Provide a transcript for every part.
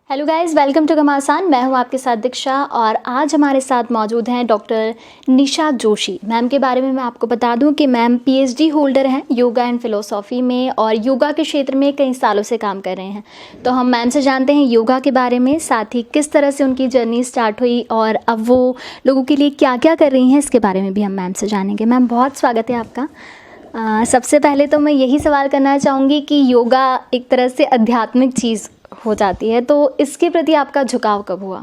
Hello guys, welcome to घमासान। मैं हूं आपके साथ दीक्षा और आज हमारे साथ मौजूद हैं डॉक्टर निशा जोशी। मैम के बारे में मैं आपको बता दूं कि मैम पीएचडी होल्डर हैं योगा एंड फिलोसॉफी में और योगा के क्षेत्र में कई सालों से काम कर रहे हैं। तो हम मैम से जानते हैं योगा के बारे में, साथ ही किस तरह से उनकी जर्नी स्टार्ट हुई और अब वो लोगों के लिए क्या क्या कर रही हैं, इसके बारे में भी हम मैम से जानेंगे। मैम, बहुत स्वागत है आपका। सबसे पहले तो मैं यही सवाल करना चाहूँगी कि योगा एक तरह से आध्यात्मिक चीज़ हो जाती है, तो इसके प्रति आपका झुकाव कब हुआ?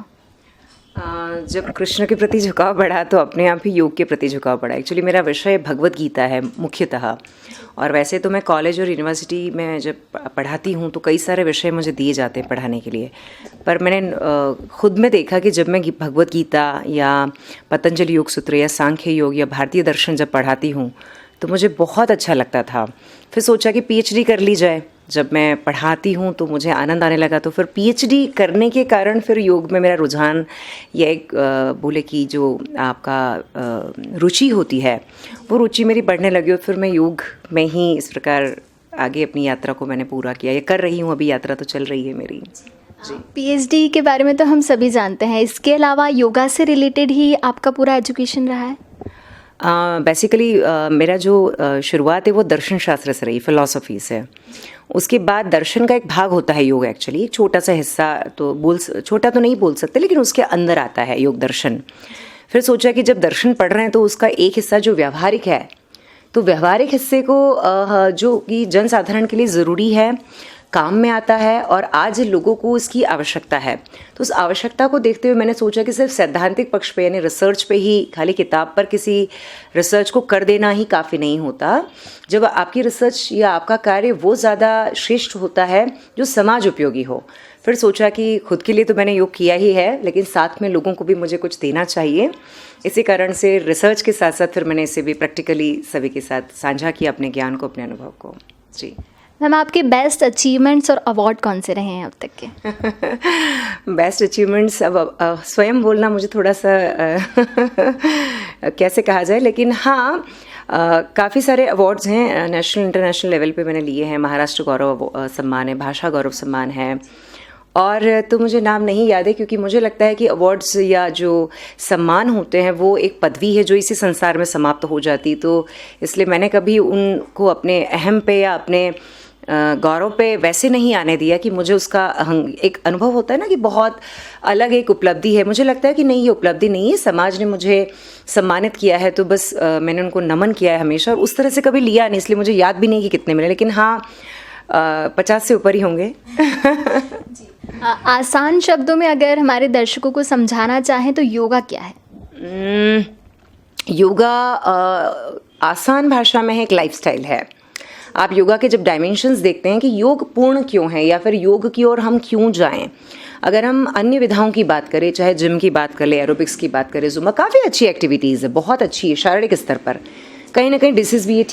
जब कृष्ण के प्रति झुकाव बढ़ा तो अपने आप ही योग के प्रति झुकाव बढ़ा। एक्चुअली मेरा विषय भगवत गीता है मुख्यतः, और वैसे तो मैं कॉलेज और यूनिवर्सिटी में जब पढ़ाती हूँ तो कई सारे विषय मुझे दिए जाते हैं पढ़ाने के लिए, पर मैंने खुद में देखा कि जब मैं भगवत गीता या पतंजलि योग सूत्र या सांख्य योग या भारतीय दर्शन जब पढ़ाती हूँ तो मुझे बहुत अच्छा लगता था। फिर सोचा कि पीएचडी कर ली जाए। जब मैं पढ़ाती हूँ तो मुझे आनंद आने लगा, तो फिर पीएचडी करने के कारण फिर योग में मेरा रुझान या एक बोले कि जो आपका रुचि होती है वो रुचि मेरी बढ़ने लगी और फिर मैं योग में ही इस प्रकार आगे अपनी यात्रा को मैंने पूरा किया या कर रही हूँ। अभी यात्रा तो चल रही है मेरी जी। पीएचडी के बारे में तो हम सभी जानते हैं, इसके अलावा योगा से रिलेटेड ही आपका पूरा एजुकेशन रहा है? बेसिकली मेरा जो शुरुआत है वो दर्शन शास्त्र से रही, फिलॉसफी से। उसके बाद दर्शन का एक भाग होता है योग, एक्चुअली एक छोटा सा हिस्सा, तो छोटा तो नहीं बोल सकते लेकिन उसके अंदर आता है योग दर्शन। फिर सोचा कि जब दर्शन पढ़ रहे हैं तो उसका एक हिस्सा जो व्यावहारिक है, तो व्यावहारिक हिस्से को जो कि जन साधारण के लिए ज़रूरी है, काम में आता है और आज लोगों को इसकी आवश्यकता है, तो उस आवश्यकता को देखते हुए मैंने सोचा कि सिर्फ सैद्धांतिक पक्ष पे यानी रिसर्च पे ही, खाली किताब पर किसी रिसर्च को कर देना ही काफ़ी नहीं होता। जब आपकी रिसर्च या आपका कार्य वो ज़्यादा श्रेष्ठ होता है जो समाज उपयोगी हो। फिर सोचा कि खुद के लिए तो मैंने योग किया ही है, लेकिन साथ में लोगों को भी मुझे कुछ देना चाहिए। इसी कारण से रिसर्च के साथ साथ फिर मैंने इसे भी प्रैक्टिकली सभी के साथ साझा किया, अपने ज्ञान को, अपने अनुभव को। जी मैम, आपके बेस्ट अचीवमेंट्स और अवार्ड कौन से रहे हैं अब तक के? बेस्ट अचीवमेंट्स अब स्वयं बोलना मुझे थोड़ा सा कैसे कहा जाए, लेकिन हाँ काफ़ी सारे अवार्ड्स हैं नेशनल इंटरनेशनल लेवल पे मैंने लिए हैं। महाराष्ट्र गौरव सम्मान है, भाषा गौरव सम्मान है, और तो मुझे नाम नहीं याद है क्योंकि मुझे लगता है कि अवार्ड्स या जो सम्मान होते हैं वो एक पदवी है जो इसी संसार में समाप्त हो जाती, तो इसलिए मैंने कभी उनको अपने अहम पे या अपने गौरव पे वैसे नहीं आने दिया कि मुझे उसका एक अनुभव होता है ना कि बहुत अलग एक उपलब्धि है। मुझे लगता है कि नहीं, ये उपलब्धि नहीं है, समाज ने मुझे सम्मानित किया है तो बस मैंने उनको नमन किया है हमेशा, और उस तरह से कभी लिया नहीं, इसलिए मुझे याद भी नहीं कि कितने मिले, लेकिन हाँ 50 से ऊपर ही होंगे। आसान शब्दों में अगर हमारे दर्शकों को समझाना चाहें तो योगा क्या है? योगा आसान भाषा में है एक लाइफस्टाइल है। आप योगा के जब डायमेंशंस देखते हैं कि योग पूर्ण क्यों है या फिर योग की ओर हम क्यों जाएं। अगर हम अन्य विधाओं की बात करें, चाहे जिम की बात करें, एरोबिक्स की बात करें, जुम्बा, काफ़ी अच्छी एक्टिविटीज़ है, बहुत अच्छी है शारीरिक स्तर पर, कहीं ना कहीं डिसीज़ भी ये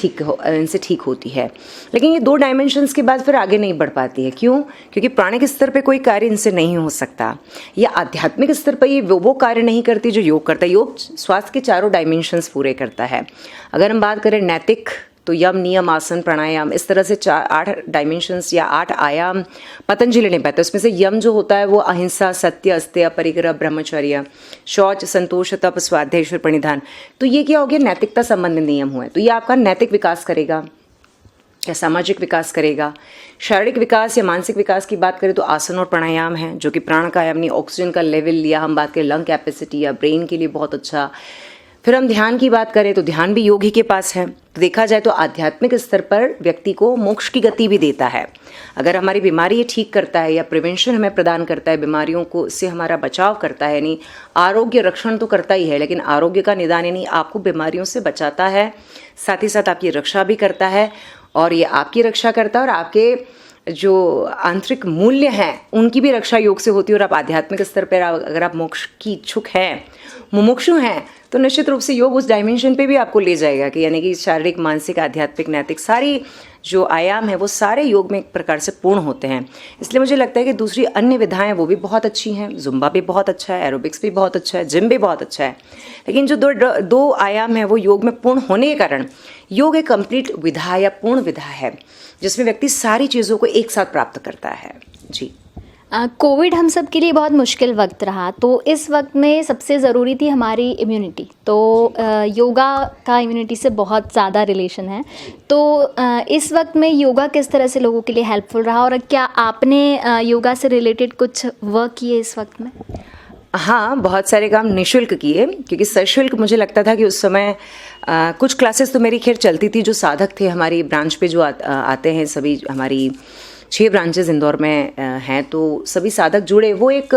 इनसे ठीक होती है, लेकिन ये 2 डायमेंशंस के बाद फिर आगे नहीं बढ़ पाती है। क्यों? क्योंकि प्राणिक स्तर पे कोई कार्य इनसे नहीं हो सकता, या आध्यात्मिक स्तर पर ये वो कार्य नहीं करती जो योग करता है। योग स्वास्थ्य के 4 डायमेंशंस पूरे करता है। अगर हम बात करें नैतिक, तो यम, नियम, आसन, प्राणायाम, इस तरह से 8 डायमेंशंस या 8 आयाम पतंजलि ने बताया। उसमें से यम जो होता है वो अहिंसा, सत्य, अस्तेय, परिग्रह, ब्रह्मचर्य, शौच, संतोष, तप, स्वाध्याय, ईश्वर प्रणिधान, तो ये क्या हो गया, नैतिकता संबंधी नियम हुए। तो ये आपका नैतिक विकास करेगा या सामाजिक विकास करेगा। शारीरिक विकास या मानसिक विकास की बात करें तो आसन और प्राणायाम है, जो कि प्राण का यानी ऑक्सीजन का लेवल, या हम बात करें लंग कैपेसिटी या ब्रेन के लिए बहुत अच्छा। फिर हम ध्यान की बात करें तो ध्यान भी योग ही के पास है। तो देखा जाए तो आध्यात्मिक स्तर पर व्यक्ति को मोक्ष की गति भी देता है। अगर हमारी बीमारी ये ठीक करता है या प्रिवेंशन हमें प्रदान करता है, बीमारियों को से हमारा बचाव करता है, यानी आरोग्य रक्षण तो करता ही है, लेकिन आरोग्य का निदान यानी आपको बीमारियों से बचाता है, साथ ही साथ आपकी रक्षा भी करता है, और ये आपकी रक्षा करता है और आपके जो आंतरिक मूल्य हैं उनकी भी रक्षा योग से होती है। और आप आध्यात्मिक स्तर पर अगर आप मोक्ष की इच्छुक हैं, मुमुक्षु हैं, तो निश्चित रूप से योग उस डायमेंशन पे भी आपको ले जाएगा कि यानी कि शारीरिक, मानसिक, आध्यात्मिक, नैतिक सारी जो आयाम है वो सारे योग में एक प्रकार से पूर्ण होते हैं। इसलिए मुझे लगता है कि दूसरी अन्य विधाएं वो भी बहुत अच्छी हैं, जुम्बा भी बहुत अच्छा है, एरोबिक्स भी बहुत अच्छा है, जिम भी बहुत अच्छा है, लेकिन जो दो आयाम है वो योग में पूर्ण होने के कारण योग एक कंप्लीट विधा या पूर्ण विधा है जिसमें व्यक्ति सारी चीज़ों को एक साथ प्राप्त करता है। जी। कोविड हम सब के लिए बहुत मुश्किल वक्त रहा, तो इस वक्त में सबसे ज़रूरी थी हमारी इम्यूनिटी। तो योगा का इम्यूनिटी से बहुत ज़्यादा रिलेशन है। तो इस वक्त में योगा किस तरह से लोगों के लिए हेल्पफुल रहा, और क्या आपने योगा से रिलेटेड कुछ वर्क किए इस वक्त में? हाँ, बहुत सारे काम निःशुल्क किए, क्योंकि सशुल्क मुझे लगता था कि उस समय कुछ क्लासेस तो मेरी खैर चलती थी, जो साधक थे हमारी ब्रांच पे जो आते हैं, सभी हमारी 6 ब्रांचेस इंदौर में हैं, तो सभी साधक जुड़े। वो एक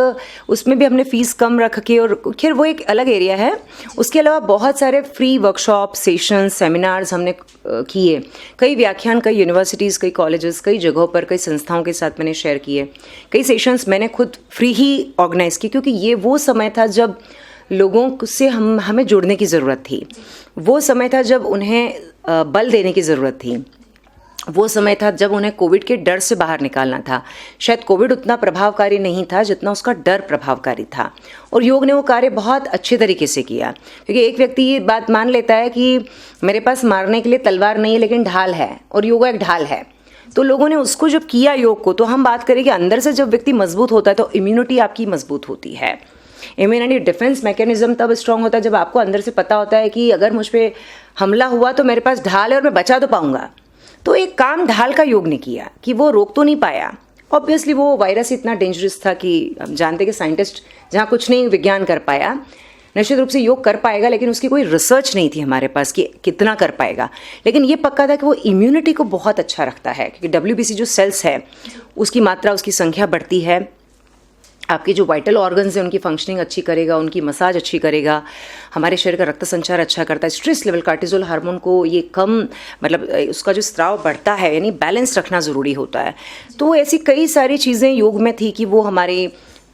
उसमें भी हमने फ़ीस कम रख के, और खैर वो एक अलग एरिया है। उसके अलावा बहुत सारे फ्री वर्कशॉप, सेशंस, सेमिनार्स हमने किए। कई व्याख्यान कई यूनिवर्सिटीज़, कई कॉलेजेस, कई जगहों पर, कई संस्थाओं के साथ मैंने शेयर किए। कई सेशंस मैंने खुद फ्री ही ऑर्गेनाइज़ की, क्योंकि ये वो समय था जब लोगों से हमें जुड़ने की ज़रूरत थी। वो समय था जब उन्हें बल देने की ज़रूरत थी। वो समय था जब उन्हें कोविड के डर से बाहर निकालना था। शायद कोविड उतना प्रभावकारी नहीं था जितना उसका डर प्रभावकारी था, और योग ने वो कार्य बहुत अच्छे तरीके से किया। क्योंकि एक व्यक्ति ये बात मान लेता है कि मेरे पास मारने के लिए तलवार नहीं है, लेकिन ढाल है, और योगा एक ढाल है। तो लोगों ने उसको जब किया योग को, तो हम बात करें कि अंदर से जब व्यक्ति मजबूत होता है तो इम्यूनिटी आपकी मजबूत होती है। इम्यूनिटी डिफेंस मैकेनिज्म तब स्ट्रांग होता है जब आपको अंदर से पता होता है कि अगर मुझ पर हमला हुआ तो मेरे पास ढाल है और मैं बचा तो पाऊंगा। तो एक काम ढाल का योग ने किया कि वो रोक तो नहीं पाया। ऑब्वियसली वो वायरस इतना डेंजरस था कि हम जानते कि साइंटिस्ट जहाँ कुछ नहीं विज्ञान कर पाया, निश्चित रूप से योग कर पाएगा, लेकिन उसकी कोई रिसर्च नहीं थी हमारे पास कि कितना कर पाएगा। लेकिन ये पक्का था कि वो इम्यूनिटी को बहुत अच्छा रखता है, क्योंकि WBC जो सेल्स है उसकी मात्रा, उसकी संख्या बढ़ती है। आपके जो वाइटल ऑर्गन्स हैं उनकी फंक्शनिंग अच्छी करेगा, उनकी मसाज अच्छी करेगा, हमारे शरीर का रक्त संचार अच्छा करता है। स्ट्रेस लेवल, कार्टिसोल हार्मोन को ये कम, मतलब उसका जो स्त्राव बढ़ता है, यानी बैलेंस रखना ज़रूरी होता है। तो ऐसी कई सारी चीज़ें योग में थी कि वो हमारे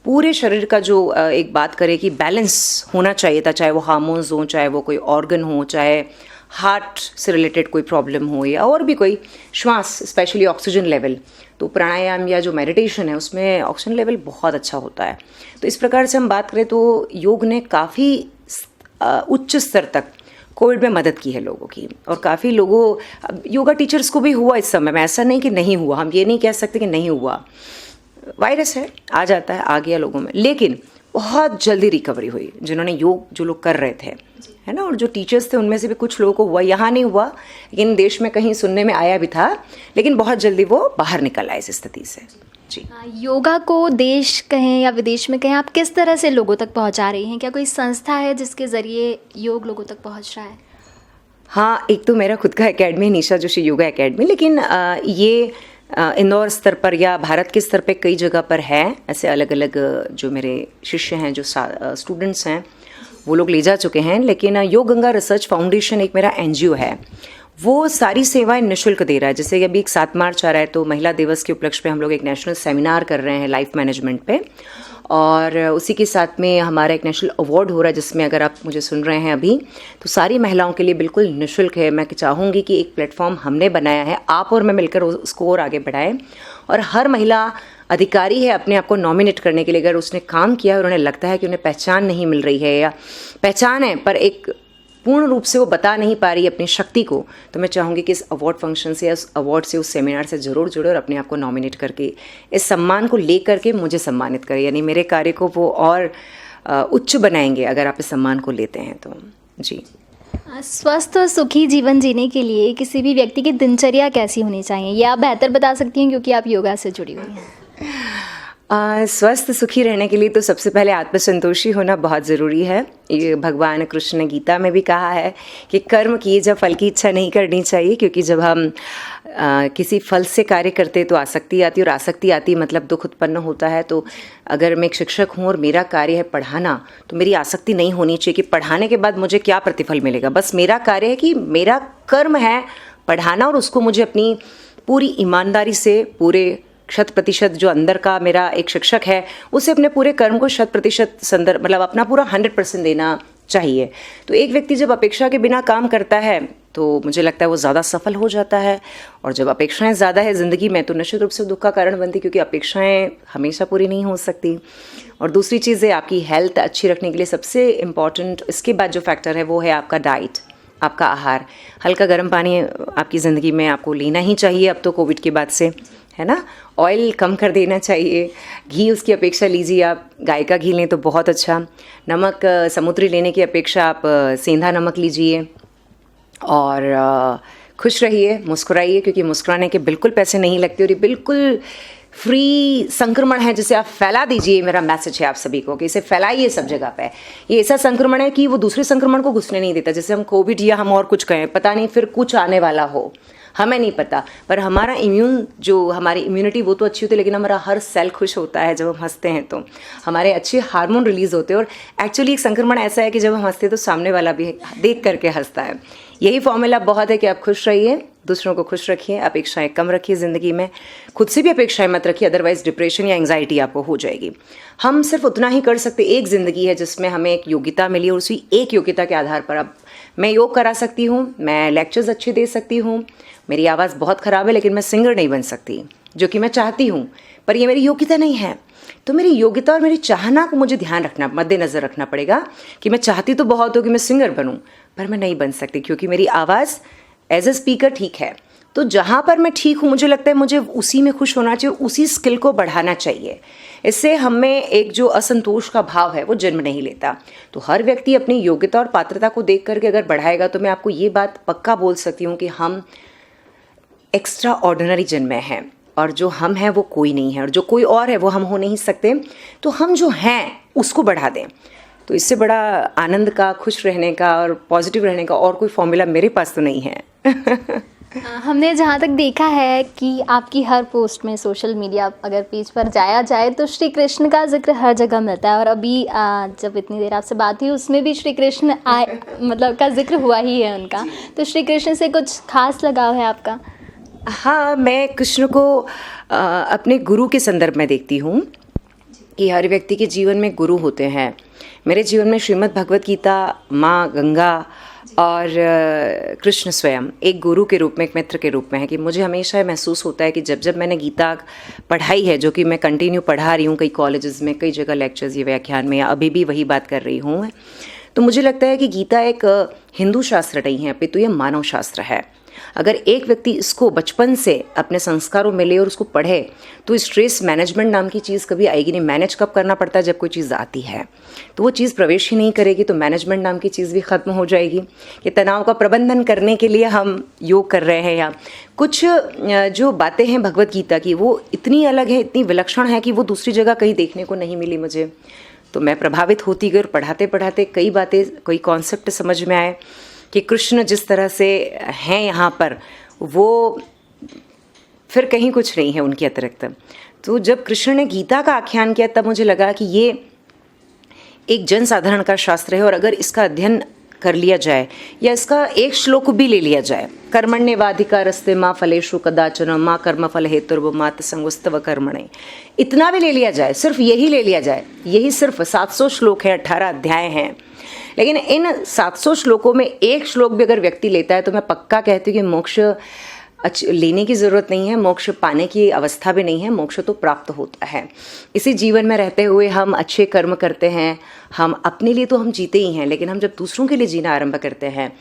पूरे शरीर का जो एक बात करें कि बैलेंस होना चाहिए था, चाहे वो हार्मोन्स हो, चाहे वो कोई ऑर्गन हो, चाहे हार्ट से रिलेटेड कोई प्रॉब्लम हो, या और भी कोई श्वास, स्पेशली ऑक्सीजन लेवल। तो प्राणायाम या जो मेडिटेशन है उसमें ऑक्सीजन लेवल बहुत अच्छा होता है। तो इस प्रकार से हम बात करें तो योग ने काफ़ी उच्च स्तर तक कोविड में मदद की है लोगों की, और काफ़ी लोगों, योगा टीचर्स को भी हुआ इस समय में, ऐसा नहीं कि नहीं हुआ। हम ये नहीं कह सकते कि नहीं हुआ, वायरस है, आ जाता है, आ गया लोगों में, लेकिन बहुत जल्दी रिकवरी हुई। जिन्होंने योग, जो लोग कर रहे थे, है ना, और जो टीचर्स थे उनमें से भी कुछ लोगों को हुआ। यहाँ नहीं हुआ, लेकिन देश में कहीं सुनने में आया भी था, लेकिन बहुत जल्दी वो बाहर निकल आए इस स्थिति से। जी, योगा को देश कहें या विदेश में कहें, आप किस तरह से लोगों तक पहुँचा रही हैं? क्या कोई संस्था है जिसके ज़रिए योग लोगों तक पहुँच रहा है? हाँ, एक तो मेरा खुद का एकेडमी, निशा जोशी योगा एकेडमी, लेकिन ये इंदौर स्तर पर या भारत के स्तर पे कई जगह पर है। ऐसे अलग अलग जो मेरे शिष्य हैं, जो स्टूडेंट्स हैं, वो लोग ले जा चुके हैं। लेकिन योग गंगा रिसर्च फाउंडेशन एक मेरा NGO है, वो सारी सेवाएं निःशुल्क दे रहा है। जैसे अभी 7 मार्च आ रहा है, तो महिला दिवस के उपलक्ष्य पे हम लोग एक नेशनल सेमिनार कर रहे हैं लाइफ मैनेजमेंट पे, और उसी के साथ में हमारा एक नेशनल अवार्ड हो रहा है, जिसमें अगर आप मुझे सुन रहे हैं अभी, तो सारी महिलाओं के लिए बिल्कुल निःशुल्क है। मैं चाहूँगी कि एक प्लेटफॉर्म हमने बनाया है, आप और मैं मिलकर उसको और आगे बढ़ाएं, और हर महिला अधिकारी है अपने आप को नॉमिनेट करने के लिए। अगर उसने काम किया और उन्हें लगता है कि उन्हें पहचान नहीं मिल रही है, या पहचान है पर एक पूर्ण रूप से वो बता नहीं पा रही अपनी शक्ति को, तो मैं चाहूँगी कि इस अवार्ड फंक्शन से या उस अवार्ड से, उस सेमिनार से ज़रूर जुड़े, और अपने आप को नॉमिनेट करके इस सम्मान को ले करके मुझे सम्मानित करें। यानी मेरे कार्य को वो और उच्च बनाएंगे अगर आप इस सम्मान को लेते हैं तो। जी, स्वस्थ और सुखी जीवन जीने के लिए किसी भी व्यक्ति की दिनचर्या कैसी होनी चाहिए, ये आप बेहतर बता सकती हैं क्योंकि आप योगा से जुड़ी हुई हैं। स्वस्थ सुखी रहने के लिए तो सबसे पहले आत्मसंतोषी होना बहुत ज़रूरी है। ये भगवान कृष्ण ने गीता में भी कहा है कि कर्म किए जब फल की इच्छा नहीं करनी चाहिए, क्योंकि जब हम किसी फल से कार्य करते तो आसक्ति आती, और आसक्ति आती मतलब दुख उत्पन्न होता है। तो अगर मैं एक शिक्षक हूँ और मेरा कार्य है पढ़ाना, तो मेरी आसक्ति नहीं होनी चाहिए कि पढ़ाने के बाद मुझे क्या प्रतिफल मिलेगा। बस मेरा कार्य है कि मेरा कर्म है पढ़ाना, और उसको मुझे अपनी पूरी ईमानदारी से, पूरे 100% जो अंदर का मेरा एक शिक्षक है, उसे अपने पूरे कर्म को 100% संदर्भ, मतलब अपना पूरा 100% देना चाहिए। तो एक व्यक्ति जब अपेक्षा के बिना काम करता है तो मुझे लगता है वो ज़्यादा सफल हो जाता है, और जब अपेक्षाएं ज़्यादा है ज़िंदगी में तो निश्चित रूप से दुख का कारण बनती, क्योंकि अपेक्षाएं हमेशा पूरी नहीं हो सकती। और दूसरी चीज़ है, आपकी हेल्थ अच्छी रखने के लिए सबसे इम्पॉर्टेंट इसके बाद जो फैक्टर है वो है आपका डाइट, आपका आहार। हल्का गर्म पानी आपकी ज़िंदगी में आपको लेना ही चाहिए अब तो कोविड के बाद से, है ना। ऑयल कम कर देना चाहिए, घी उसकी अपेक्षा लीजिए आप गाय का घी लें तो बहुत अच्छा, नमक समुद्री लेने की अपेक्षा आप सेंधा नमक लीजिए, और खुश रहिए, मुस्कुराइए, क्योंकि मुस्कुराने के बिल्कुल पैसे नहीं लगते और ये बिल्कुल फ्री संक्रमण है जिसे आप फैला दीजिए। मेरा मैसेज है आप सभी को कि इसे फैलाइए सब जगह पे। ये ऐसा संक्रमण है कि वो दूसरे संक्रमण को घुसने नहीं देता, जैसे हम कोविड या हम और कुछ कहें, पता नहीं फिर कुछ आने वाला हो, हमें नहीं पता, पर हमारा हमारी इम्यूनिटी वो तो अच्छी होती है, लेकिन हमारा हर सेल खुश होता है जब हम हंसते हैं, तो हमारे अच्छे हार्मोन रिलीज होते हैं। और एक्चुअली एक संक्रमण ऐसा है कि जब हम हंसते हैं तो सामने वाला भी देख करके हंसता है। यही फॉर्मूला बहुत है कि आप खुश रहिए, दूसरों को खुश रखिए, अपेक्षाएं कम रखिए ज़िंदगी में, खुद से भी अपेक्षाएं मत रखिए, अदरवाइज डिप्रेशन या एंग्जाइटी आपको हो जाएगी। हम सिर्फ उतना ही कर सकते, एक ज़िंदगी है जिसमें हमें एक योग्यता मिली और उसी एक योग्यता के आधार पर अब मैं योग करा सकती हूँ, मैं लेक्चर्स अच्छे दे सकती हूँ, मेरी आवाज़ बहुत ख़राब है लेकिन मैं सिंगर नहीं बन सकती जो कि मैं चाहती हूँ, पर ये मेरी योग्यता नहीं है। तो मेरी योग्यता और मेरी चाहना को मुझे ध्यान रखना, मद्देनज़र रखना पड़ेगा कि मैं चाहती तो बहुत हो कि मैं सिंगर बनूं, पर मैं नहीं बन सकती क्योंकि मेरी आवाज़ एज ए स्पीकर ठीक है। तो जहाँ पर मैं ठीक हूँ, मुझे लगता है मुझे उसी में खुश होना चाहिए, उसी स्किल को बढ़ाना चाहिए। इससे हमें एक जो असंतोष का भाव है वो जन्म नहीं लेता। तो हर व्यक्ति अपनी योग्यता और पात्रता को देख करके अगर बढ़ाएगा, तो मैं आपको ये बात पक्का बोल सकती हूँ कि हम एक्स्ट्रा ऑर्डिनरी जन्मे हैं, और जो हम हैं वो कोई नहीं है, और जो कोई और है वो हम हो नहीं सकते। तो हम जो हैं उसको बढ़ा दें। तो इससे बड़ा आनंद का, खुश रहने का और पॉजिटिव रहने का और कोई फॉर्मूला मेरे पास तो नहीं है। हमने जहाँ तक देखा है कि आपकी हर पोस्ट में, सोशल मीडिया अगर पेज पर जाया जाए तो श्री कृष्ण का जिक्र हर जगह मिलता है, और अभी जब इतनी देर आपसे बात हुई उसमें भी श्री कृष्ण मतलब का जिक्र हुआ ही है उनका। तो श्री कृष्ण से कुछ खास लगाव है आपका? हाँ, मैं कृष्ण को अपने गुरु के संदर्भ में देखती हूँ कि हर व्यक्ति के जीवन में गुरु होते हैं। मेरे जीवन में श्रीमद् भगवत गीता, माँ गंगा और कृष्ण स्वयं एक गुरु के रूप में, एक मित्र के रूप में है। कि मुझे हमेशा महसूस होता है कि जब जब मैंने गीता पढ़ाई है, जो कि मैं कंटिन्यू पढ़ा रही हूँ कई कॉलेजेस में, कई जगह लेक्चर्स या व्याख्यान में, या अभी भी वही बात कर रही हूँ, तो मुझे लगता है कि गीता एक हिंदू शास्त्र नहीं है, अपितु ये मानव शास्त्र है। अगर एक व्यक्ति इसको बचपन से अपने संस्कारों में ले और उसको पढ़े, तो स्ट्रेस मैनेजमेंट नाम की चीज़ कभी आएगी नहीं। मैनेज कब करना पड़ता है? जब कोई चीज़ आती है, तो वो चीज़ प्रवेश ही नहीं करेगी, तो मैनेजमेंट नाम की चीज़ भी ख़त्म हो जाएगी। कि तनाव का प्रबंधन करने के लिए हम योग कर रहे हैं, या कुछ जो बातें हैं भगवत गीता की, वो इतनी अलग है, इतनी विलक्षण है कि वो दूसरी जगह कहीं देखने को नहीं मिली मुझे। तो मैं प्रभावित होती गई, और पढ़ाते पढ़ाते कई बातें, कई कॉन्सेप्ट समझ में आए कि कृष्ण जिस तरह से हैं यहाँ पर, वो फिर कहीं कुछ नहीं है उनके अतिरिक्त। तो जब कृष्ण ने गीता का आख्यान किया, तब मुझे लगा कि ये एक जन साधारण का शास्त्र है, और अगर इसका अध्ययन कर लिया जाए या इसका एक श्लोक भी ले लिया जाए, कर्मण्येवाधिकारस्ते मा फलेषु कदाचन मा कर्म फल हेतुर्भुः मा तसंगोऽस्तव कर्मणे, इतना भी ले लिया जाए, सिर्फ यही ले लिया जाए, यही सिर्फ 700 श्लोक है, 18 अध्याय हैं, लेकिन इन 700 श्लोकों में एक श्लोक भी अगर व्यक्ति लेता है, तो मैं पक्का कहती हूँ कि मोक्ष लेने की ज़रूरत नहीं है, मोक्ष पाने की अवस्था भी नहीं है, मोक्ष तो प्राप्त होता है। इसी जीवन में रहते हुए हम अच्छे कर्म करते हैं, हम अपने लिए तो हम जीते ही हैं, लेकिन हम जब दूसरों के लिए जीना आरंभ करते हैं,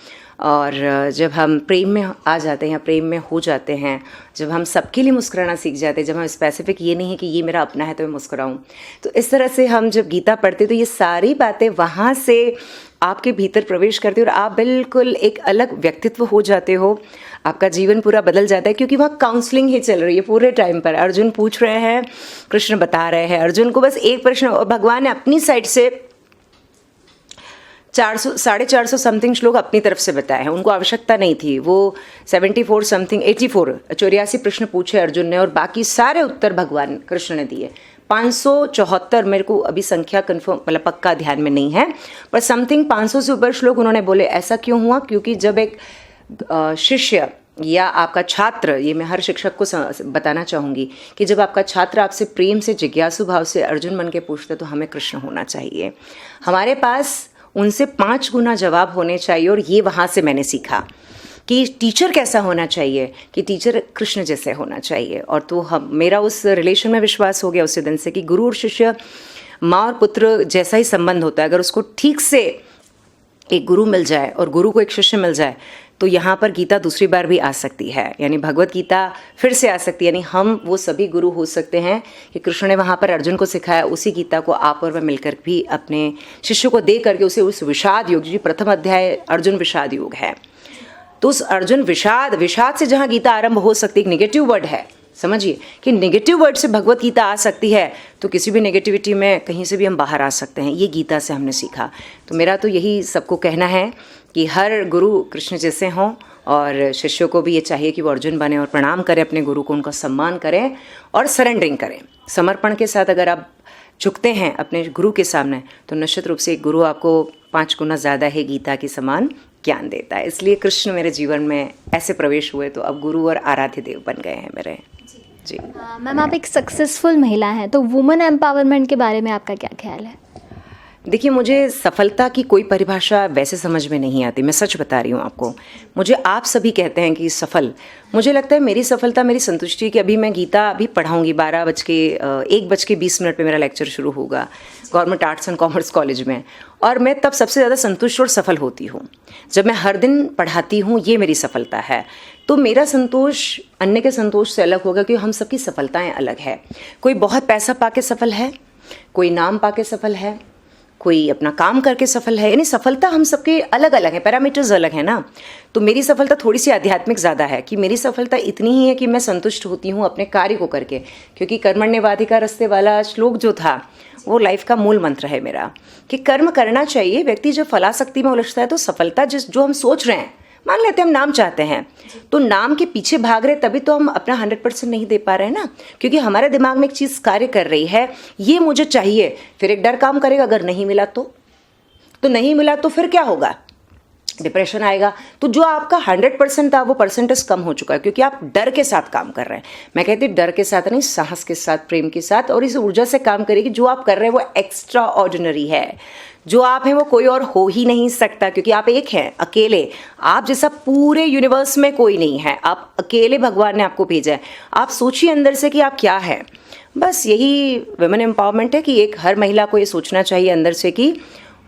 और जब हम प्रेम में आ जाते हैं, प्रेम में हो जाते हैं, जब हम सबके लिए मुस्कुराना सीख जाते हैं, जब हम स्पेसिफिक ये नहीं है कि ये मेरा अपना है तो मैं मुस्कुराऊँ, तो इस तरह से हम जब गीता पढ़ते तो ये सारी बातें वहाँ से आपके भीतर प्रवेश करती है, और आप बिल्कुल एक अलग व्यक्तित्व हो जाते हो, आपका जीवन पूरा बदल जाता है। क्योंकि वहाँ काउंसलिंग ही चल रही है पूरे टाइम पर। अर्जुन पूछ रहे हैं, कृष्ण बता रहे हैं, अर्जुन को बस एक प्रश्न, और भगवान ने अपनी साइड से 450 समथिंग श्लोक अपनी तरफ से बताए हैं, उनको आवश्यकता नहीं थी। वो 74 समथिंग 84 प्रश्न पूछे अर्जुन ने, और बाकी सारे उत्तर भगवान कृष्ण ने दिए। 574, मेरे को अभी संख्या कंफर्म मतलब पक्का ध्यान में नहीं है, पर समथिंग 500 से ऊपर श्लोक उन्होंने बोले। ऐसा क्यों हुआ? क्योंकि जब एक शिष्य या आपका छात्र, ये मैं हर शिक्षक को बताना चाहूँगी कि जब आपका छात्र आपसे प्रेम से, जिज्ञासु भाव से अर्जुन मन के पूछते, तो हमें कृष्ण होना चाहिए। हमारे पास उनसे 5 गुना जवाब होने चाहिए। और ये वहाँ से मैंने सीखा कि टीचर कैसा होना चाहिए, कि टीचर कृष्ण जैसे होना चाहिए। और तो मेरा उस रिलेशन में विश्वास हो गया उसी दिन से कि गुरु और शिष्य, माँ और पुत्र जैसा ही संबंध होता है। अगर उसको ठीक से एक गुरु मिल जाए और गुरु को एक शिष्य मिल जाए, तो यहाँ पर गीता दूसरी बार भी आ सकती है, यानी भगवत गीता फिर से आ सकती है। यानी हम वो सभी गुरु हो सकते हैं कि कृष्ण ने वहाँ पर अर्जुन को सिखाया, उसी गीता को आप और मैं मिलकर भी अपने शिष्यों को दे करके उसे उस विषाद योग, जो प्रथम अध्याय अर्जुन विषाद योग है, तो उस अर्जुन विषाद से जहाँ गीता आरंभ हो सकती है, एक नेगेटिव वर्ड है, समझिए कि नेगेटिव वर्ड से भगवत गीता आ सकती है, तो किसी भी नेगेटिविटी में कहीं से भी हम बाहर आ सकते हैं। ये गीता से हमने सीखा। तो मेरा तो यही सबको कहना है कि हर गुरु कृष्ण जैसे हों, और शिष्यों को भी ये चाहिए कि वो अर्जुन बने और प्रणाम करें अपने गुरु को, उनका सम्मान करें और सरेंडरिंग करें। समर्पण के साथ अगर आप झुकते हैं अपने गुरु के सामने, तो निश्चित रूप से गुरु आपको 5 गुना ज़्यादा ही गीता के समान ज्ञान देता है। इसलिए कृष्ण मेरे जीवन में ऐसे प्रवेश हुए, तो अब गुरु और आराध्य देव बन गए हैं मेरे। जी मैम, आप एक सक्सेसफुल महिला हैं, तो वुमेन एम्पावरमेंट के बारे में आपका क्या ख्याल है? देखिए, मुझे सफलता की कोई परिभाषा वैसे समझ में नहीं आती, मैं सच बता रही हूँ आपको। मुझे आप सभी कहते हैं कि सफल, मुझे लगता है मेरी सफलता मेरी संतुष्टि कि अभी मैं गीता अभी पढ़ाऊँगी 1:20 पे मेरा लेक्चर शुरू होगा government arts and commerce college में, और मैं तब सबसे ज़्यादा संतुष्ट और सफल होती हूँ जब मैं हर दिन पढ़ाती हूँ। ये मेरी सफलता है। तो मेरा संतोष अन्य के संतोष से अलग होगा, क्योंकि हम सबकी सफलताएँ अलग है। कोई बहुत पैसा पाके सफल है, कोई नाम पाके सफल है, कोई अपना काम करके सफल है, यानी सफलता हम सबके अलग अलग है, पैरामीटर्स अलग है ना। तो मेरी सफलता थोड़ी सी आध्यात्मिक ज़्यादा है, कि मेरी सफलता इतनी ही है कि मैं संतुष्ट होती हूँ अपने कार्य को करके, क्योंकि कर्मण्येवाधिकार रस्ते वाला श्लोक जो था वो लाइफ का मूल मंत्र है मेरा, कि कर्म करना चाहिए। व्यक्ति जब फलाशक्ति में उलझता है तो सफलता जो हम सोच रहे हैं, मान लेते हैं हम नाम चाहते हैं, तो नाम के पीछे भाग रहे, तभी तो हम अपना 100% नहीं दे पा रहे हैं ना, क्योंकि हमारे दिमाग में एक चीज़ कार्य कर रही है, ये मुझे चाहिए, फिर एक डर काम करेगा, अगर नहीं मिला तो नहीं मिला तो फिर क्या होगा, डिप्रेशन आएगा। तो जो आपका 100% था वो परसेंटेज कम हो चुका है, क्योंकि आप डर के साथ काम कर रहे हैं। मैं कहती हूँ डर के साथ नहीं, साहस के साथ, प्रेम के साथ, और इस ऊर्जा से काम करेगी। जो आप कर रहे हैं वो एक्स्ट्रा ऑर्डिनरी है, जो आप हैं वो कोई और हो ही नहीं सकता, क्योंकि आप एक हैं, अकेले। आप जैसा पूरे यूनिवर्स में कोई नहीं है, आप अकेले भगवान ने आपको भेजा है। आप सोचिए अंदर से कि आप क्या है। बस यही वुमेन एम्पावरमेंट है कि एक हर महिला को ये सोचना चाहिए अंदर से कि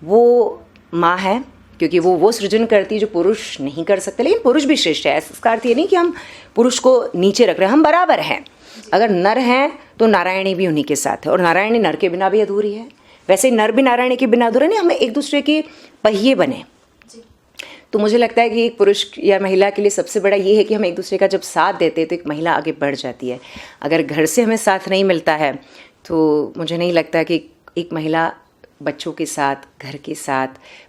वो माँ है, क्योंकि वो सृजन करती है जो पुरुष नहीं कर सकते, लेकिन पुरुष भी श्रेष्ठ है। इसका अर्थ ये नहीं कि हम पुरुष को नीचे रख रहे हैं, हम बराबर हैं। अगर नर हैं तो नारायणी भी उन्हीं के साथ है, और नारायणी नर के बिना भी अधूरी है, वैसे ही नर भी नारायणी के बिना अधूरा नहीं। हमें एक दूसरे के पहिए बने। तो मुझे लगता है कि एक पुरुष या महिला के लिए सबसे बड़ा ये है कि हम एक दूसरे का जब साथ देते हैं तो एक महिला आगे बढ़ जाती है। अगर घर से हमें साथ नहीं मिलता है तो मुझे नहीं लगता कि एक महिला बच्चों के साथ, घर के साथ,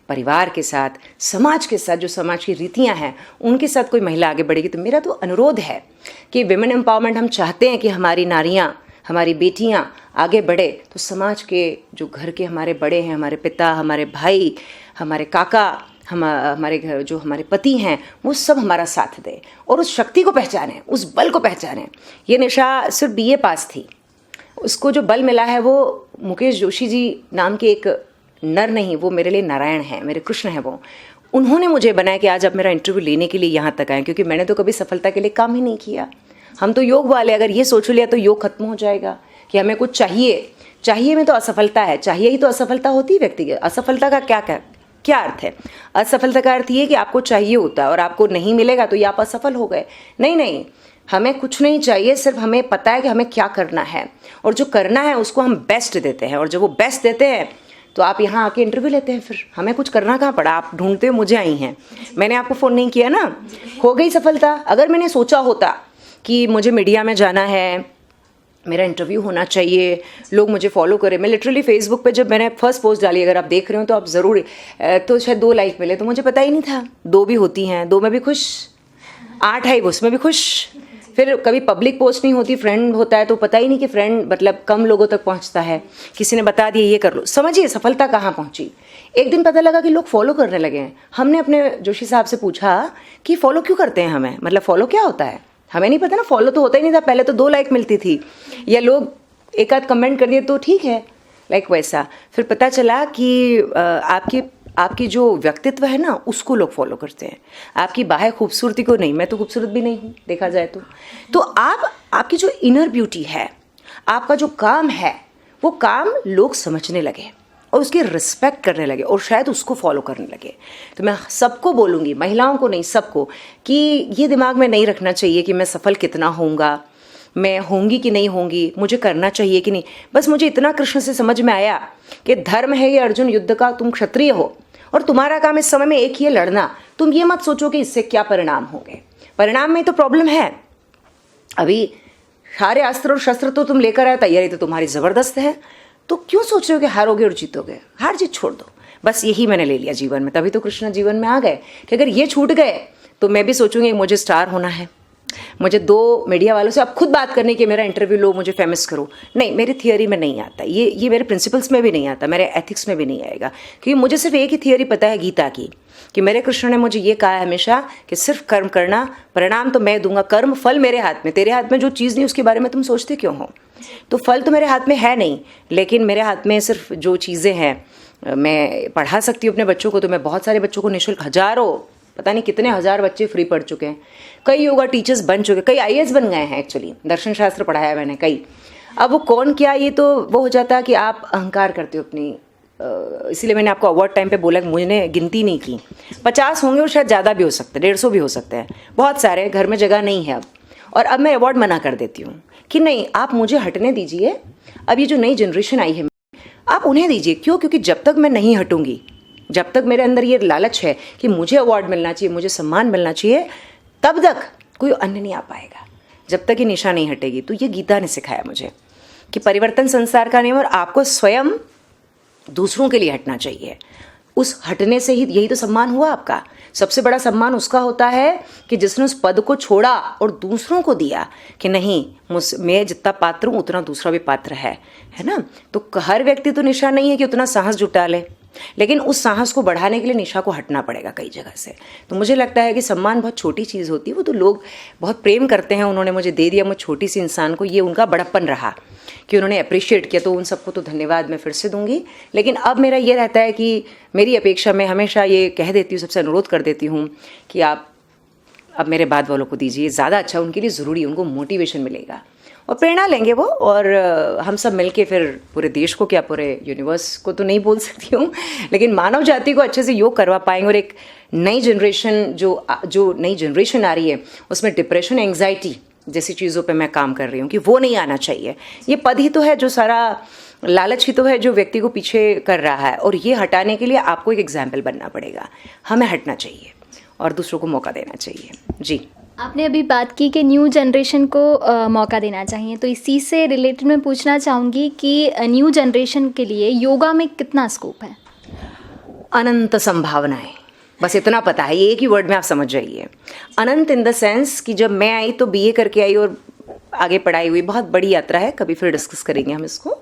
परिवार के साथ, समाज के साथ, जो समाज की रीतियां हैं उनके साथ कोई महिला आगे बढ़ेगी। तो मेरा तो अनुरोध है कि विमेन एम्पावरमेंट, हम चाहते हैं कि हमारी नारियां, हमारी बेटियां आगे बढ़े, तो समाज के जो घर के हमारे बड़े हैं, हमारे पिता, हमारे भाई, हमारे काका, हमारे घर जो हमारे पति हैं, वो सब हमारा साथ दें और उस शक्ति को पहचानें, उस बल को पहचानें। ये निशा सिर्फ BA पास थी, उसको जो बल मिला है वो मुकेश जोशी जी नाम के एक नर नहीं, वो मेरे लिए नारायण हैं, मेरे कृष्ण हैं। वो उन्होंने मुझे बनाया कि आज आप मेरा इंटरव्यू लेने के लिए यहाँ तक आए, क्योंकि मैंने तो कभी सफलता के लिए काम ही नहीं किया। हम तो योग वाले, अगर ये सोच लिया तो योग खत्म हो जाएगा कि हमें कुछ चाहिए में तो असफलता है, चाहिए ही तो असफलता होती है व्यक्ति की। असफलता का क्या अर्थ है? असफलता का अर्थ ये कि आपको चाहिए होता है और आपको नहीं मिलेगा तो ये आप असफल हो गए। नहीं, हमें कुछ नहीं चाहिए, सिर्फ हमें पता है कि हमें क्या करना है, और जो करना है उसको हम बेस्ट देते हैं। और जब वो बेस्ट देते हैं तो आप यहाँ आके इंटरव्यू लेते हैं। फिर हमें कुछ करना कहाँ पड़ा, आप ढूंढते मुझे आई हैं, मैंने आपको फ़ोन नहीं किया ना, हो गई सफलता। अगर मैंने सोचा होता कि मुझे मीडिया में जाना है, मेरा इंटरव्यू होना चाहिए, लोग मुझे फॉलो करें, मैं लिटरली फेसबुक पे जब मैंने फर्स्ट पोस्ट डाली, अगर आप देख रहे हो तो आप ज़रूर, तो शायद 2 लाइक मिले, तो मुझे पता ही नहीं था 2 भी होती हैं, 2 में भी खुश, 8 है उसमें भी खुश। फिर कभी पब्लिक पोस्ट नहीं होती, फ्रेंड होता है तो पता ही नहीं कि फ्रेंड मतलब कम लोगों तक पहुंचता है, किसी ने बता दिया ये कर लो। समझिए सफलता कहाँ पहुंची। एक दिन पता लगा कि लोग फॉलो करने लगे हैं। हमने अपने जोशी साहब से पूछा कि फॉलो क्यों करते हैं हमें, मतलब फॉलो क्या होता है, हमें नहीं पता ना। फॉलो तो होता ही नहीं था, पहले तो 2 लाइक मिलती थी, या लोग एक आध कमेंट कर दिए तो ठीक है, लाइक वैसा। फिर पता चला कि आपकी जो व्यक्तित्व है ना उसको लोग फॉलो करते हैं, आपकी बाह्य खूबसूरती को नहीं। मैं तो खूबसूरत भी नहीं हूँ देखा जाए तो आपकी जो इनर ब्यूटी है, आपका जो काम है, वो काम लोग समझने लगे और उसकी रिस्पेक्ट करने लगे और शायद उसको फॉलो करने लगे। तो मैं सबको बोलूँगी, महिलाओं को नहीं, सबको, कि ये दिमाग में नहीं रखना चाहिए कि मैं सफल कितना होऊंगा, मैं होंगी कि नहीं होंगी, मुझे करना चाहिए कि नहीं। बस मुझे इतना कृष्ण से समझ में आया कि धर्म है ये अर्जुन युद्ध का, तुम क्षत्रिय हो और तुम्हारा काम इस समय में एक ही है, लड़ना। तुम ये मत सोचो कि इससे क्या परिणाम होंगे, परिणाम में तो प्रॉब्लम है। अभी सारे अस्त्र और शस्त्र तो तुम लेकर आए, तैयारी तो तुम्हारी ज़बरदस्त है, तो क्यों सोच रहे हो कि हारोगे और जीतोगे? हार जीत छोड़ दो। बस यही मैंने ले लिया जीवन में, तभी तो कृष्ण जीवन में आ गए कि अगर ये छूट गए तो मैं भी सोचूंगी मुझे स्टार होना है, मुझे 2 मीडिया वालों से अब खुद बात करने की, मेरा इंटरव्यू लो, मुझे फेमस करो। नहीं, मेरी थियोरी में नहीं आता ये मेरे प्रिंसिपल्स में भी नहीं आता, मेरे एथिक्स में भी नहीं आएगा, क्योंकि मुझे सिर्फ एक ही थियोरी पता है गीता की, कि मेरे कृष्ण ने मुझे ये कहा है हमेशा कि सिर्फ कर्म करना, परिणाम तो मैं दूंगा, कर्म फल मेरे हाथ में। तेरे हाथ में जो चीज़ नहीं उसके बारे में तुम सोचते क्यों हो? तो फल तो मेरे हाथ में है नहीं, लेकिन मेरे हाथ में सिर्फ जो चीज़ें हैं, मैं पढ़ा सकती हूँ अपने बच्चों को, तो मैं बहुत सारे बच्चों को निःशुल्क, हजारों, पता नहीं कितने हजार बच्चे फ्री पढ़ चुके हैं। कई योगा टीचर्स बन चुके, कई आईएएस बन गए हैं, एक्चुअली दर्शन शास्त्र पढ़ाया मैंने कई। अब वो कौन क्या, ये तो वो हो जाता है कि आप अहंकार करते हो अपनी, इसीलिए मैंने आपको अवार्ड टाइम पे बोला कि मुझे गिनती नहीं की, 50 होंगे और शायद ज़्यादा भी हो सकते हैं, 150 भी हो सकते हैं, बहुत सारे, घर में जगह नहीं है अब। और अब मैं अवार्ड मना कर देती हूँ कि नहीं, आप मुझे हटने दीजिए, अब ये जो नई जनरेशन आई है आप उन्हें दीजिए। क्यों? क्योंकि जब तक मैं नहीं हटूंगी, जब तक मेरे अंदर ये लालच है कि मुझे अवार्ड मिलना चाहिए, मुझे सम्मान मिलना चाहिए, तब तक कोई अन्य नहीं आ पाएगा, जब तक ये निशा नहीं हटेगी। तो ये गीता ने सिखाया मुझे कि परिवर्तन संसार का नियम, और आपको स्वयं दूसरों के लिए हटना चाहिए। उस हटने से ही, यही तो सम्मान हुआ आपका। सबसे बड़ा सम्मान उसका होता है कि जिसने उस पद को छोड़ा और दूसरों को दिया कि नहीं, मैं जितना पात्र हूँ उतना दूसरा भी पात्र है ना। तो हर व्यक्ति तो निशा नहीं है कि उतना साहस जुटा ले, लेकिन उस साहस को बढ़ाने के लिए निशा को हटना पड़ेगा कई जगह से। तो मुझे लगता है कि सम्मान बहुत छोटी चीज़ होती है, वो तो लोग बहुत प्रेम करते हैं, उन्होंने मुझे दे दिया, मैं छोटी सी इंसान को, ये उनका बड़प्पन रहा कि उन्होंने अप्रिशिएट किया, तो उन सबको तो धन्यवाद मैं फिर से दूंगी। लेकिन अब मेरा ये रहता है कि मेरी अपेक्षा, मैं हमेशा ये कह देती हूँ, सबसे अनुरोध कर देती हूँ कि आप अब मेरे बाद वालों को दीजिए, ज़्यादा अच्छा, उनके लिए ज़रूरी है, उनको मोटिवेशन मिलेगा और प्रेरणा लेंगे वो, और हम सब मिलके फिर पूरे देश को, क्या पूरे यूनिवर्स को तो नहीं बोल सकती हूँ, लेकिन मानव जाति को अच्छे से योग करवा पाएंगे। और एक नई जनरेशन, जो नई जनरेशन आ रही है, उसमें डिप्रेशन, एंग्जाइटी जैसी चीज़ों पे मैं काम कर रही हूँ कि वो नहीं आना चाहिए। ये पद ही तो है, जो सारा लालच ही तो है जो व्यक्ति को पीछे कर रहा है, और ये हटाने के लिए आपको एक एग्जाम्पल बनना पड़ेगा। हमें हटना चाहिए और दूसरों को मौका देना चाहिए। जी, आपने अभी बात की कि न्यू जनरेशन को मौका देना चाहिए, तो इसी से रिलेटेड मैं पूछना चाहूँगी कि न्यू जनरेशन के लिए योगा में कितना स्कोप है? अनंत संभावनाएं, बस इतना पता है, ये एक ही वर्ड में आप समझ जाइए। अनंत इन द सेंस कि जब मैं आई तो बीए करके आई और आगे पढ़ाई हुई, बहुत बड़ी यात्रा है, कभी फिर डिस्कस करेंगे हम इसको।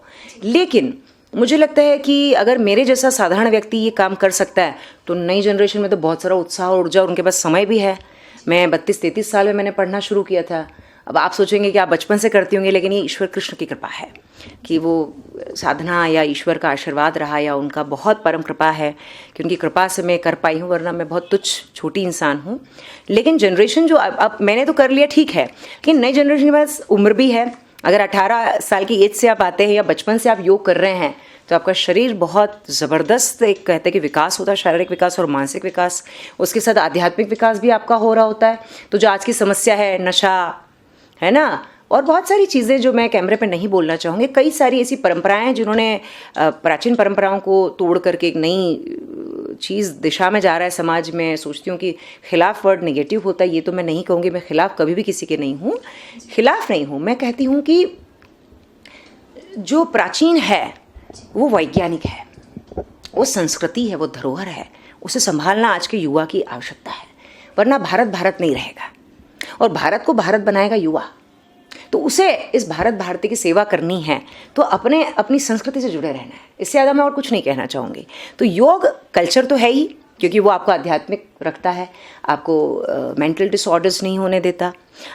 लेकिन मुझे लगता है कि अगर मेरे जैसा साधारण व्यक्ति ये काम कर सकता है, तो नई जनरेशन में तो बहुत सारा उत्साह और ऊर्जा, और उनके पास समय भी है। मैं 32-33 साल में मैंने पढ़ना शुरू किया था। अब आप सोचेंगे कि आप बचपन से करती होंगी, लेकिन ये ईश्वर कृष्ण की कृपा है कि वो साधना या ईश्वर का आशीर्वाद रहा, या उनका बहुत परम कृपा है कि उनकी कृपा से मैं कर पाई हूँ, वरना मैं बहुत तुच्छ छोटी इंसान हूँ। लेकिन जनरेशन जो अब मैंने तो कर लिया, ठीक है, लेकिन नई जनरेशन के पास उम्र भी है। अगर 18 साल की एज से आप आते हैं या बचपन से आप योग कर रहे हैं, तो आपका शरीर बहुत ज़बरदस्त, एक कहते हैं कि विकास होता है, शारीरिक विकास और मानसिक विकास, उसके साथ आध्यात्मिक विकास भी आपका हो रहा होता है। तो जो आज की समस्या है, नशा है ना, और बहुत सारी चीज़ें जो मैं कैमरे पे नहीं बोलना चाहूँगी, कई सारी ऐसी परंपराएं हैं जिन्होंने प्राचीन परंपराओं को तोड़ करके एक नई चीज़ दिशा में जा रहा है समाज में। सोचती हूँ कि खिलाफ वर्ड नेगेटिव होता है, ये तो मैं नहीं कहूँगी, मैं खिलाफ कभी भी किसी के नहीं हूँ, खिलाफ नहीं हूँ। मैं कहती हूँ कि जो प्राचीन है वो वैज्ञानिक है, वो संस्कृति है, वो धरोहर है, उसे संभालना आज के युवा की आवश्यकता है, वरना भारत भारत नहीं रहेगा, और भारत को भारत बनाएगा युवा। तो उसे इस भारत भारती की सेवा करनी है, तो अपनी संस्कृति से जुड़े रहना है। इससे ज़्यादा मैं और कुछ नहीं कहना चाहूँगी। तो योग कल्चर तो है ही, क्योंकि वो आपको आध्यात्मिक रखता है, आपको मेंटल डिसऑर्डर्स नहीं होने देता,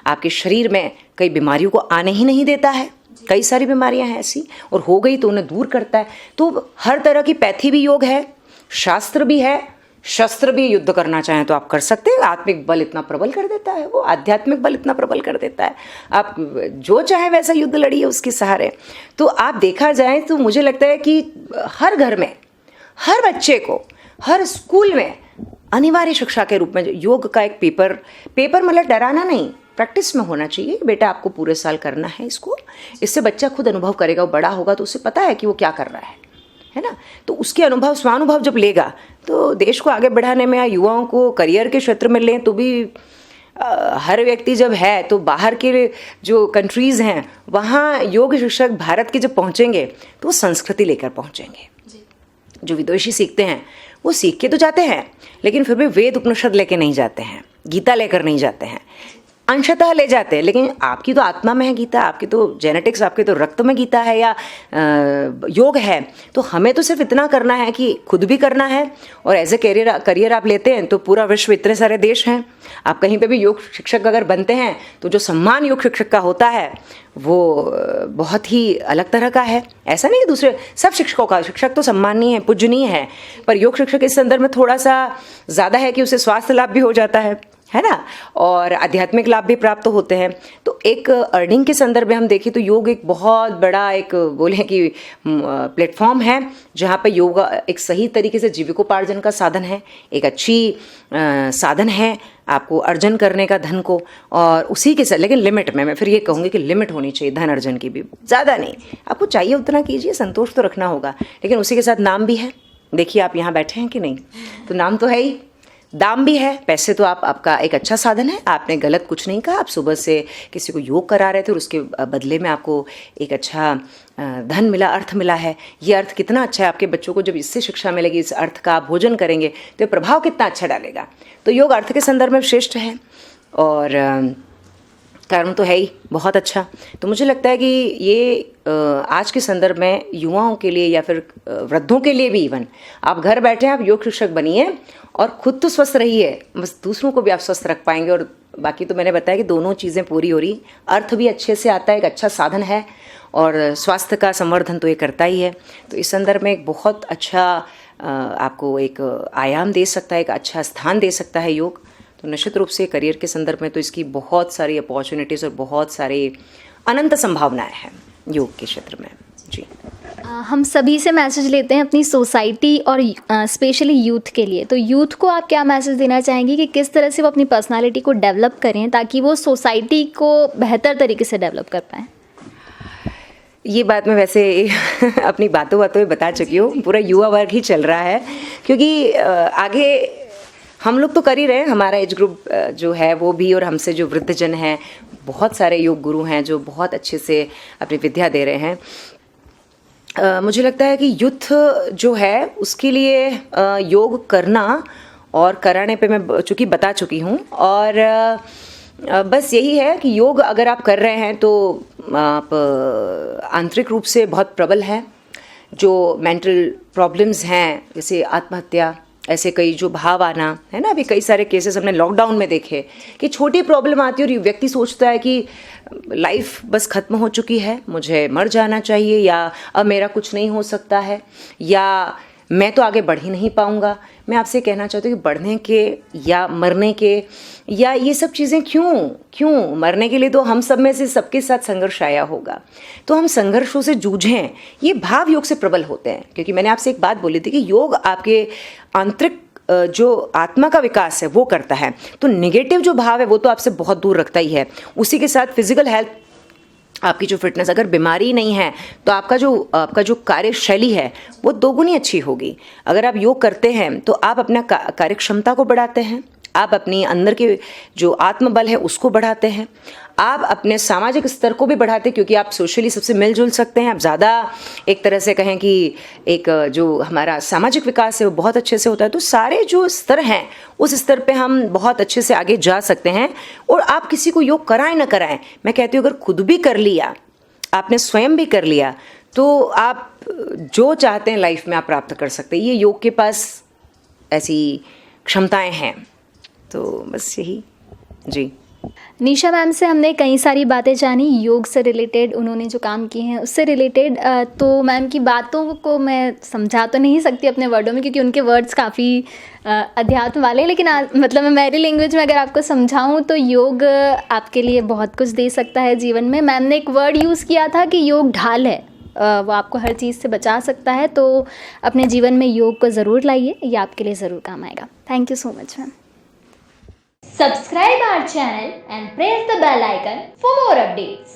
आपके शरीर में कई बीमारियों को आने ही नहीं देता है। कई सारी बीमारियां हैं ऐसी, और हो गई तो उन्हें दूर करता है। तो हर तरह की पैथी भी योग है, शास्त्र भी है, शस्त्र भी। युद्ध करना चाहें तो आप कर सकते हैं, आत्मिक बल इतना प्रबल कर देता है, वो आध्यात्मिक बल इतना प्रबल कर देता है, आप जो चाहे वैसा युद्ध लड़िए उसके सहारे। तो आप देखा जाए तो मुझे लगता है कि हर घर में हर बच्चे को हर स्कूल में अनिवार्य शिक्षा के रूप में योग का एक पेपर मतलब डराना नहीं, प्रैक्टिस में होना चाहिए। बेटा आपको पूरे साल करना है इसको, इससे बच्चा खुद अनुभव करेगा, वो बड़ा होगा तो उसे पता है कि वो क्या कर रहा है ना। तो उसके अनुभव स्वानुभव जब लेगा तो देश को आगे बढ़ाने में या युवाओं को करियर के क्षेत्र में लें तो भी हर व्यक्ति जब है तो बाहर के जो कंट्रीज़ हैं वहाँ योग शिक्षक भारत के जब पहुँचेंगे तो वो संस्कृति लेकर पहुँचेंगे। जो विदेशी सीखते हैं वो सीख के तो जाते हैं लेकिन फिर भी वेद उपनिषद लेके नहीं जाते हैं, गीता लेकर नहीं जाते हैं, अंशतः ले जाते हैं, लेकिन आपकी तो आत्मा में है गीता, आपकी तो जेनेटिक्स, आपके तो रक्त में गीता है या योग है। तो हमें तो सिर्फ इतना करना है कि खुद भी करना है और एज ए करियर आप लेते हैं तो पूरा विश्व, इतने सारे देश हैं, आप कहीं पे भी योग शिक्षक अगर बनते हैं तो जो सम्मान योग शिक्षक का होता है वो बहुत ही अलग तरह का है। ऐसा नहीं है दूसरे सब शिक्षकों का, शिक्षक तो सम्मानीय है, पूजनीय है, पर योग शिक्षक इस संदर्भ में थोड़ा सा ज़्यादा है कि उसे स्वास्थ्य लाभ भी हो जाता है ना, और आध्यात्मिक लाभ भी प्राप्त होते हैं। तो एक अर्निंग के संदर्भ में हम देखें तो योग एक बहुत बड़ा एक बोलें कि प्लेटफॉर्म है जहाँ पे योगा एक सही तरीके से जीविकोपार्जन का साधन है, एक अच्छी साधन है आपको अर्जन करने का धन को, और उसी के साथ लेकिन लिमिट में, मैं फिर ये कहूँगी कि लिमिट होनी चाहिए धन अर्जन की भी, ज़्यादा नहीं, आपको चाहिए उतना कीजिए, संतोष तो रखना होगा, लेकिन उसी के साथ नाम भी है। देखिए आप यहाँ बैठे हैं कि नहीं, तो नाम तो है ही, दाम भी है, पैसे तो आपका एक अच्छा साधन है। आपने गलत कुछ नहीं कहा, आप सुबह से किसी को योग करा रहे थे और उसके बदले में आपको एक अच्छा धन मिला, अर्थ मिला है। ये अर्थ कितना अच्छा है, आपके बच्चों को जब इससे शिक्षा मिलेगी, इस अर्थ का आप भोजन करेंगे तो प्रभाव कितना अच्छा डालेगा। तो योग अर्थ के संदर्भ में श्रेष्ठ है और कर्म तो है ही बहुत अच्छा। तो मुझे लगता है कि ये आज के संदर्भ में युवाओं के लिए या फिर वृद्धों के लिए भी, इवन आप घर बैठे हैं, आप योग शिक्षक बनिए और खुद तो स्वस्थ रहिए, बस दूसरों को भी आप स्वस्थ रख पाएंगे। और बाकी तो मैंने बताया कि दोनों चीज़ें पूरी हो रही, अर्थ भी अच्छे से आता है, एक अच्छा साधन है और स्वास्थ्य का संवर्धन तो ये करता ही है। तो इस संदर्भ में एक बहुत अच्छा आपको एक आयाम दे सकता है, एक अच्छा स्थान दे सकता है योग। तो निश्चित रूप से करियर के संदर्भ में तो इसकी बहुत सारी अपॉर्चुनिटीज़ और बहुत सारी अनंत संभावनाएं हैं योग के क्षेत्र में। जी, हम सभी से मैसेज लेते हैं अपनी सोसाइटी और स्पेशली यूथ के लिए, तो यूथ को आप क्या मैसेज देना चाहेंगी कि किस तरह से वो अपनी पर्सनालिटी को डेवलप करें ताकि वो सोसाइटी को बेहतर तरीके से डेवलप कर पाएँ? ये बात मैं वैसे अपनी बातों में बता चुकी हूँ, पूरा युवा वर्ग ही चल रहा है, क्योंकि आगे हम लोग तो कर ही रहे हैं, हमारा एज ग्रुप जो है वो भी, और हमसे जो वृद्धजन हैं, बहुत सारे योग गुरु हैं जो बहुत अच्छे से अपनी विद्या दे रहे हैं। मुझे लगता है कि यूथ जो है उसके लिए योग करना और कराने पे मैं चूँकि बता चुकी हूँ, और बस यही है कि योग अगर आप कर रहे हैं तो आप आंतरिक रूप से बहुत प्रबल हैं। जो मेंटल प्रॉब्लम्स हैं जैसे आत्महत्या, ऐसे कई जो भाव आना है ना, अभी कई सारे केसेस हमने लॉकडाउन में देखे कि छोटी प्रॉब्लम आती है और व्यक्ति सोचता है कि लाइफ बस ख़त्म हो चुकी है, मुझे मर जाना चाहिए, या अब मेरा कुछ नहीं हो सकता है, या मैं तो आगे बढ़ ही नहीं पाऊँगा। मैं आपसे कहना चाहती हूँ कि बढ़ने के या मरने के या ये सब चीज़ें क्यों मरने के लिए तो हम सब में से सबके साथ संघर्ष आया होगा, तो हम संघर्षों से जूझें, ये भाव योग से प्रबल होते हैं। क्योंकि मैंने आपसे एक बात बोली थी कि योग आपके आंतरिक जो आत्मा का विकास है वो करता है, तो नेगेटिव जो भाव है वो तो आपसे बहुत दूर रखता ही है। उसी के साथ फिजिकल हेल्थ, आपकी जो फिटनेस, अगर बीमारी नहीं है तो आपका जो कार्यशैली है वो दोगुनी अच्छी होगी। अगर आप योग करते हैं तो आप अपना कार्य क्षमता को बढ़ाते हैं, आप अपनी अंदर के जो आत्मबल है उसको बढ़ाते हैं, आप अपने सामाजिक स्तर को भी बढ़ाते हैं, क्योंकि आप सोशली सबसे मिलजुल सकते हैं, आप ज़्यादा एक तरह से कहें कि एक जो हमारा सामाजिक विकास है वो बहुत अच्छे से होता है। तो सारे जो स्तर हैं उस स्तर पे हम बहुत अच्छे से आगे जा सकते हैं। और आप किसी को योग कराएं ना कराएं, मैं कहती हूँ अगर खुद भी कर लिया, आपने स्वयं भी कर लिया, तो आप जो चाहते हैं लाइफ में आप प्राप्त कर सकते हैं। ये योग के पास ऐसी क्षमताएं हैं। तो बस यही। जी, निशा मैम से हमने कई सारी बातें जानी योग से रिलेटेड, उन्होंने जो काम किए हैं उससे रिलेटेड। तो मैम की बातों को मैं समझा तो नहीं सकती अपने वर्डों में, क्योंकि उनके वर्ड्स काफ़ी अध्यात्म वाले हैं, लेकिन मतलब मैं मेरी लैंग्वेज में अगर आपको समझाऊं तो योग आपके लिए बहुत कुछ दे सकता है जीवन में। मैम ने एक वर्ड यूज़ किया था कि योग ढाल है, वो आपको हर चीज़ से बचा सकता है। तो अपने जीवन में योग को ज़रूर लाइए, ये आपके लिए ज़रूर काम आएगा। Thank you so much ma'am. Subscribe our channel and press the bell icon for more updates.